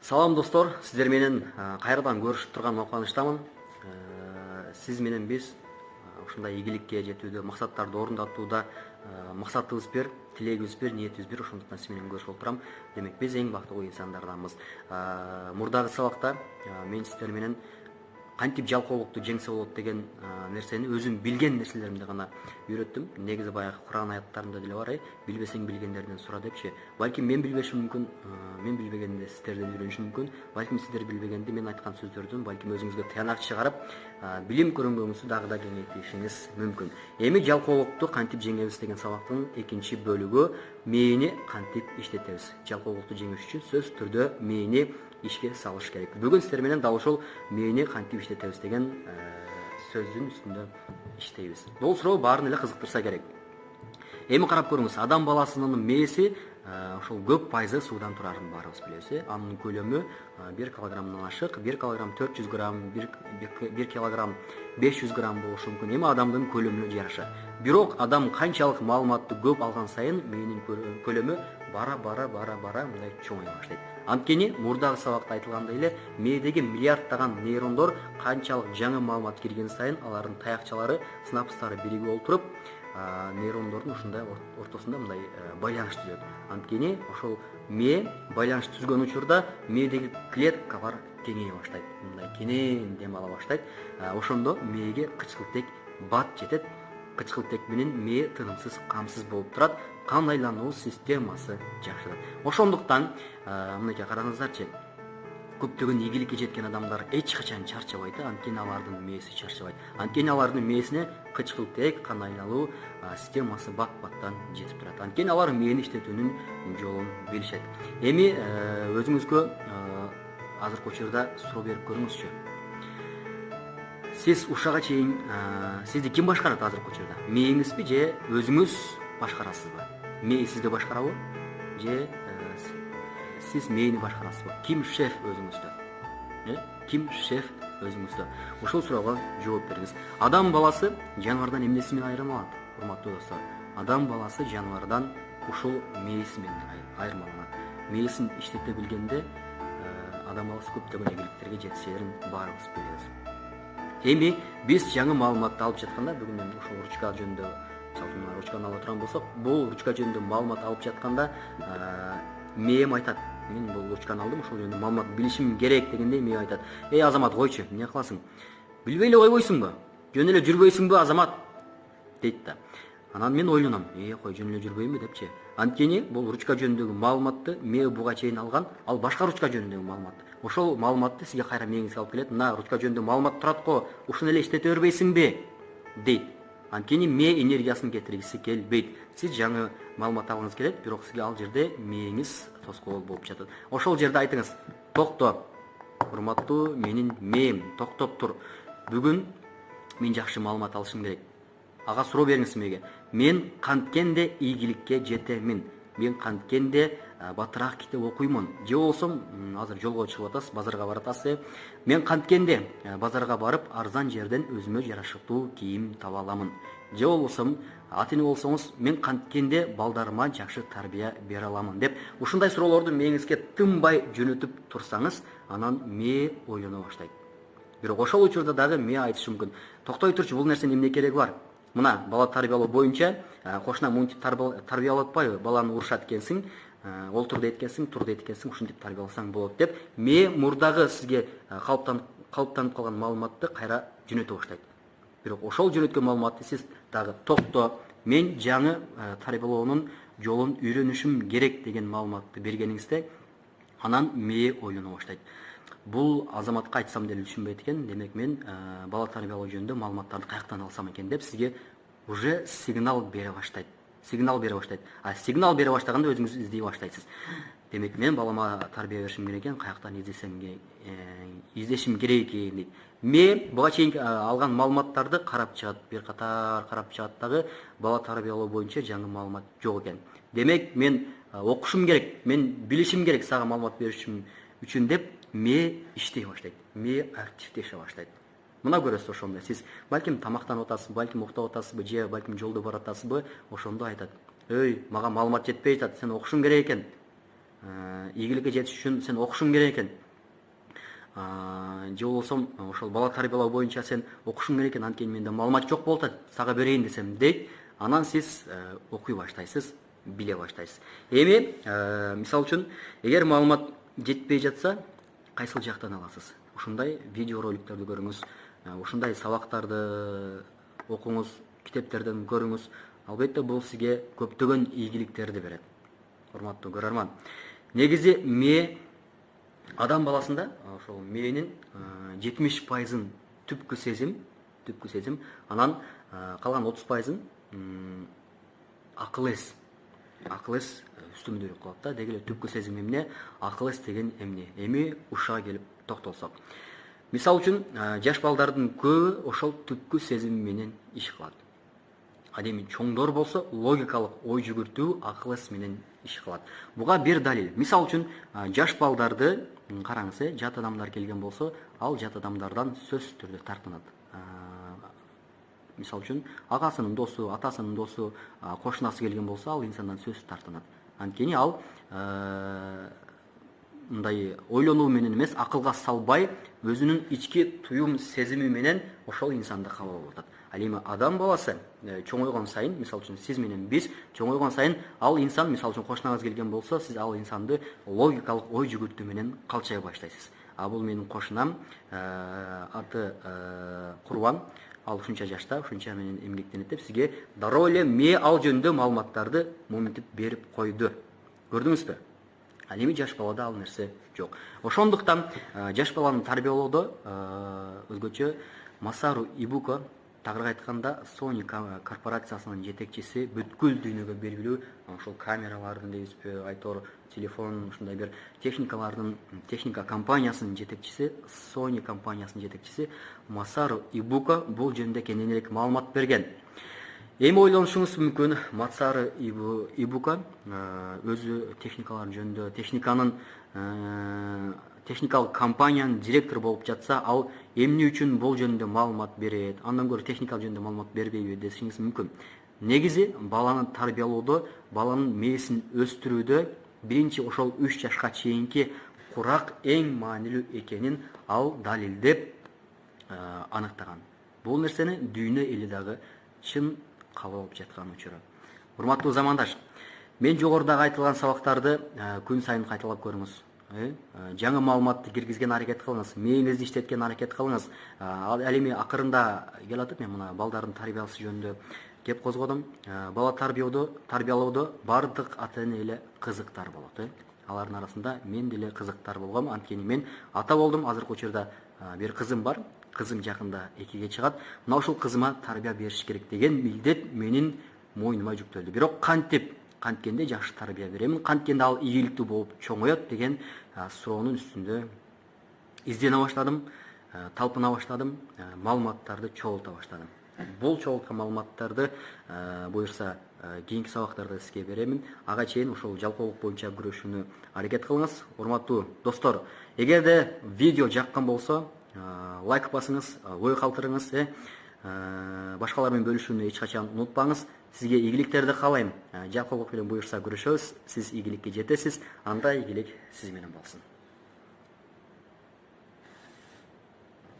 Салам достор, сіздер менен кайрадан көрүшүп турган муканычтамын. Сиз менен биз ушундай ийгиликке жетүүдө, максаттарды орундатууда максатыбыз бир, тилегибиз бир, ниетибиз бир, ошондуктан сиз менен көрүшүп отурам. Демек биз эң бактылуу инсандарданбыз. Мурдагы сабакта мен сиздер менен кантип жалкоолукту жеңсе болот деген нерсени өзүм билген нерселеримди гана үйрөттүм. Негизи баягы Куран аяттарында деле бар, билбесең билгендерден сура депчи. Балким мен билбешим мүмкүн, мен билбегенди сиздерден үйрөнүшүм мүмкүн. Балким сиздер билбегенди мен айткан сөздөрдөн балким өзүңүзгө тыянак чыгарып, билим көрүнгөнүңүздү дагы да кеңейтишиңиз мүмкүн. Эми жалкоолукту кантип жеңебиз деген сабактын экинчи бөлүгү мээни кантип иштетебиз. Жалкоолукту жеңиш үчүн сөзсүз түрдө мээни ишке салыш керек. Бүгүн сиздер менен дал ушул мээни кантип иштетебиз деген сөздүн үстүндө иштейбиз. Бул суроо баарын эле кызыктырса керек. Эми карап көрүңүз, адам баласынын мээси ошол көп пайызы суудан турарын баарыбыз билебиз. Анын көлөмү 1 килограммдан ашык, 1 килограмм 400 грамм, 1 килограмм 500 грамм болушу мүмкүн. Эми адамдын көлөмүнө жараша. Бирок адам канчалык маалыматты көп алган сайын мээнин көлөмү бара мындай чоңое баштайт. Анткени мурдагы сабакта айтылгандай эле, мээдеги миллиарддаган нейрондор канчалык жаңы маалымат кирген сайын алардын таякчалары, синапстары биригип олтуруп, нейрондордун ушундай ортосунда мындай байланыш түзөт. Анткени ошол мээ байланыш түзгөн учурда мээдеги клеткалар кеңейе баштайт. Мындай кенен дем ала баштайт. Ошондо мээге кычкылтек бат жетет. Кычкылтек менен мээ тынымсыз, камсыз болуп турат. Кан айлануу системасы жакшырат. Ошондуктан мынакей караңыздарчы. Көптөгөн ийгиликке жеткен адамдар эч качан чарчабайт, анткени алардын мээси чарчабайт. Анткени алардын мээсине кычкылтек, кан айлануу системасы бат-баттан жетип турат. Анткени алар мээни иштетүүнүн жолун билишет. Эми өзүңүзгө азыркы учурда суроо берип көрүңүзчү. Сиз ушага чейин сизди ким башкарат азыркы учурда? Мээңизби же өзүңүз башкарасызбы? Мээ сизди башкарабы? Же сиз мээни башкарасызбы? Ким шеф өзүңүздө? Ким шеф өзүңүздө? Ушул суроого жооп бериңиз. Адам баласы жаныбардан эмнеси менен айырмаланат? Урматтуу достор, адам баласы жаныбардан ушул мээси менен айырмаланат. Мээсин иштете билгенде адам баласы көптөгөн ийгиликтерге жетишерин баарыбыз билебиз. Эми биз жаңы маалыматты алып жатканда, бүгүн мен ушул ручка жөнүндө, мисалы ручканы ала турган болсок, бул ручка жөнүндө маалымат алып жатканда, мээм айтат, мен бул ручканы алдым, ушул жөнүндө маалымат билишим керек дегенде мээ айтат: "Эй Азамат, койчу, эмне кыласың? Билбей эле койбойсуңбу? Жөн эле жүрбөйсүңбү, Азамат?" дейт да. Анан мен ойлоном, кой жөн эле жүрбөймүн депчи. Анткени бул ручка жөнүндөгү маалыматты мээ буга чейин алган, ал башка ручка жөнүндөгү маалымат. Ошол маалыматты сизге кайра мээңизге алып келет. "Мына ручка жөнүндө маалымат турат го, ушуну эле иштете бербейсиңби?" дейт. Анткени мээ энергиясын кетиргиси келбейт. Сиз жаңы маалымат алгыңыз келет, бирок сизге ал жерде мээңиз тоскоол болуп жатат. Ошол жерде айтыңыз: "Токто, урматтуу менин мээм, токтоп тур. Бүгүн мен жакшы маалымат алышым керек." Ага суроо бериңиз мээге. "Мен канткенде ийгиликке жетемин. Мен канткенде батыраак китеп окуймун. Же болсо азыр жолго чыгып атасыз, базарга баратасыз. Мен канткенде базарга барып, арзан жерден өзүмө жарашыктуу кийим таба аламын. Же болбосо ата эне болсоңуз, мен канткенде балдарыма жакшы тарбия бере аламын" деп ушундай суроолорду мээңизге тынбай жөнөтүп турсаңыз, анан мээ ойлоно баштайт. Бирок ошол учурда дагы мээ айтышы мүмкүн: "Токтой турчу, бул нерсенин эмне кереги бар? Мына бала тарбиялоо боюнча кошуна мынтип тарбиялап атпайбы? Баланы урушат экенсиң, олтур дейт экенсиң, тур дейт экенсиң, ушинтип тарбияласаң болот" деп мээ мурдагы сизге калыптанып калган маалыматты кайра жөнөтө баштайт. Бирок ошол жөнөткөн маалыматты сиз дагы "Токто, мен жаңы тарбиялоонун жолун үйрөнүшүм керек" деген маалыматты бергениңизде, анан мээ ойлоно баштайт. Бул Азаматка айтсам деле түшүнбөйт экен, демек мен бала тарбиялоо жөнүндө маалыматтарды каяктан алсам экен деп сизге уже сигнал бере баштайт. Сигнал бере баштаганда өзүңүз издей баштайсыз. Демек мен балама тарбия беришим керек экен, каяктан издешим керек экен дейт. Мээ буга чейин алган маалыматтарды карап чыгат, бир катар карап чыгат дагы бала тарбиялоо боюнча жаңы маалымат жок экен. Демек мен окушум керек, мен билишим керек сага маалымат беришим үчүн деп мээ иштей баштайт. Мээ активдеше баштайт. Мына көрөсүз ошондо сиз балким тамактанып атасызбы, балким уктап атасызбы, же балким жолдо баратасызбы, ошондо айтат: "Ой, мага маалымат жетпей жатат, сен окушуң керек экен. ийгиликке жетиш үчүн сен окушуң керек экен, же болбосо ошол бала тарбиялоо боюнча сен окушуң керек экен, анткени менде маалымат жок болуп атат, сага берейин десем дейт. Анан сиз окуй баштайсыз, биле баштайсыз. Эми мисалы үчүн эгер маалымат жетпей жатса, кайсыл жактан аласыз? Ушундай видео роликтерди көрүңүз, ушундай сабактарды окуңуз, китептерден көрүңүз. Албетте бул сизге көптөгөн ийгиликтерди берет. Урматтуу көрөрман, негизи мээ адам баласында ошол мээнин 70%-ын түпкү сезим, анан калган 30%-ын акыл эс үстүмдүүлүк кылат да. Деги эле түпкү сезим эмне, акыл эс деген эмне? Эми ушуга келип токтолсок. Мисалы үчүн жаш балдардын көбү ошол түпкү сезим менен иш кылат. Ал эми чоңдор болсо логикалык ой жүгүртүү акыл эс менен иш кылат. Буга бир далил. Мисалы үчүн жаш балдарды караңыз, жат адамдар келген болсо, ал жат адамдардан сөзсүз түрдө тартынат. Мисалы үчүн агасынын досу, атасынын досу, кошунасы келген болсо, ал инсандан сөзсүз тартынат. Анткени ал мындай ойлонуу менен эмес, акылга салбай, өзүнүн ички туюм сезими менен ошол инсанды кабыл алып атат. Ал эми адам баласы чоңойгон сайын, мисалы үчүн сиз менен биз чоңойгон сайын, ал инсан, мисалы үчүн кошунаңыз келген болсо, сиз ал инсанды логикалык ой жүгүртүү менен калчай баштайсыз. Бул менин кошунам, аты Курбан, ал ушунча жашта, ушунча менен эмгектенет деп сизге дароо эле мээ ал жөнүндө маалыматтарды моментип берип койду. Көрдүңүзбү? Ал эми жаш балада ал нерсе жок. Ошондуктан жаш баланы тарбиялоодо өзгөчө Масару Ибуко, тагыраагы айтканда Sony корпорациясынын жетекчиси, бүткүл дүйнөгө белгилүү ошол камералардын дейбизби, айтор телефон, ушундай бир техника компаниясынын жетекчиси, Sony компаниясынын жетекчиси Масару Ибуко бул жөнүндө кененирээк маалымат берген. Эми ойлонушуңуз мүмкүн, Масару Ибуко өзү техникалар жөнүндө, техникалык компаниянын директору болуп жатса, ал эмне үчүн бул жөнүндө маалымат берет, андан көрө техника жөнүндө маалымат бербейби десеңиз мүмкүн. Негизи баланы тарбиялоодо, баланын мээсин өстүрүүдө биринчи ошол 3 жашка чейинки курак эң маанилүү экенин ал далилдеп аныктаган. Бул нерсени дүйнө эли дагы чын кабыл алып жаткан учуру. Урматтуу замандаш, мен жогорудагы айтылган сабактарды күн сайын кайталап көрүңүз. Жаңы маалыматты киргизген аракет кылыңыз, мээңизди иштеткен аракет кылыңыз. Ал эми акырында келатып, мен мына балдардын тарбиясы жөнүндө кеп козгодум. Бала тарбиялоодо бардык ата-эне эле кызыктар болот. Алардын арасында мен деле кызыктар болгом, анткени мен ата болдум. Азыркы учурда бир кызым бар. Кызым жакында 2-ге чыгат. Мына ушул кызыма тарбия бериш керек деген милдет менин мойнума жүктөлдү. Бирок канткенде жакшы тарбия беремин, канткенде ал ийгиликтүү болуп чоңоет деген суроонун үстүндө издене баштадым, талпына баштадым, маалыматтарды чогулта баштадым. Бул чогулткан маалыматтарды буюрса кийинки сабактарда сизге беремин. Ага чейин ушул жалкоолук боюнча күрөшүүнү аракет кылыңыз. Урматтуу достор, эгерде видео жаккан болсо, лайк басыңыз, ой калтырыңыз, башкалар менен бөлүшүүнү эч качан унутпаңыз. Сизге ийгиликтерди каалайм. Жалкоолук менен буюрса күрөшөбүз. Сиз ийгиликке жетесиз, анда ийгилик сиз менен болсун.